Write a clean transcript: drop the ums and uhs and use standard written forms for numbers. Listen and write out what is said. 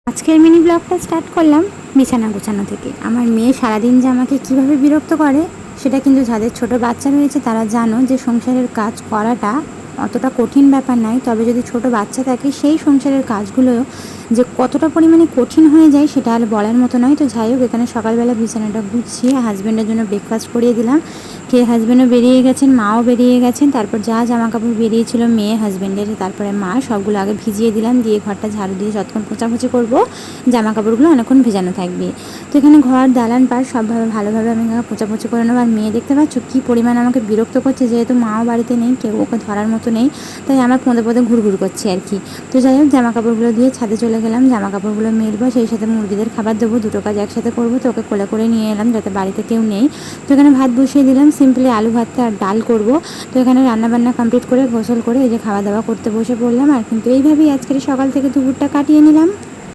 আজকের মিনি ব্লগটা স্টার্ট করলাম বিছানা গোছানো থেকে। আমার মেয়ে সারাদিন যে আমাকে কীভাবে বিরক্ত করে সেটা কিন্তু যাদের ছোট বাচ্চা রয়েছে তারা জানো যে সংসারের কাজ করাটা অতটা কঠিন ব্যাপার নয়, তবে যদি ছোট বাচ্চা থাকে সেই সংসারের কাজগুলো যে কতটা পরিমাণে কঠিন হয়ে যায় সেটা আর বলার মতো নয়। তো যাই হোক, এখানে সকালবেলা বিছানাটা গুছিয়ে হাজব্যান্ডের জন্য ব্রেকফাস্ট করিয়ে দিলাম। খেয়ে হাজব্যান্ডও বেরিয়ে গেছেন, মাও বেরিয়ে গেছেন। তারপর যা জামা কাপড় বেরিয়েছিল মেয়ে, হাজব্যান্ডের, তারপরে মা, সবগুলো আগে ভিজিয়ে দিলাম, দিয়ে ঘরটা ঝাড়ু দিয়ে যতক্ষণ পোঁচাপুচি করবো জামা কাপড়গুলো অনেকক্ষণ ভেজানো থাকবে। তো এখানে ঘর, দালান, পাশ সবভাবে ভালোভাবে আমি পোঁচাপুচি করে নেবো। আর মেয়ে দেখতে পাচ্ছ কী পরিমাণ আমাকে বিরক্ত করছে, যেহেতু মাও বাড়িতে নেই, কেউ ওকে ধরার মতো নেই, তাই আমার পদে পদে ঘুরঘুর করছে আর কি। তো যাই হোক, জামা কাপড়গুলো দিয়ে ছাদে চলে গেলাম, জামা কাপড়গুলো মেলবো, সেই সাথে মুরগিদের খাবার দেবো, দুটো কাজ একসাথে করবো। তো ওকে কোলে করে নিয়ে এলাম যাতে বাড়িতে কেউ নেই। তো এখানে ভাত বসিয়ে দিলাম, সিম্পলি আলু ভাতটা আর ডাল করব। তো এখানে রান্নাবান্না কমপ্লিট করে গোসল করে এই যে খাওয়া দাওয়া করতে বসে পড়লাম। আর কিন্তু এইভাবেই আজকের সকাল থেকে দুপুরটা কাটিয়ে নিলাম।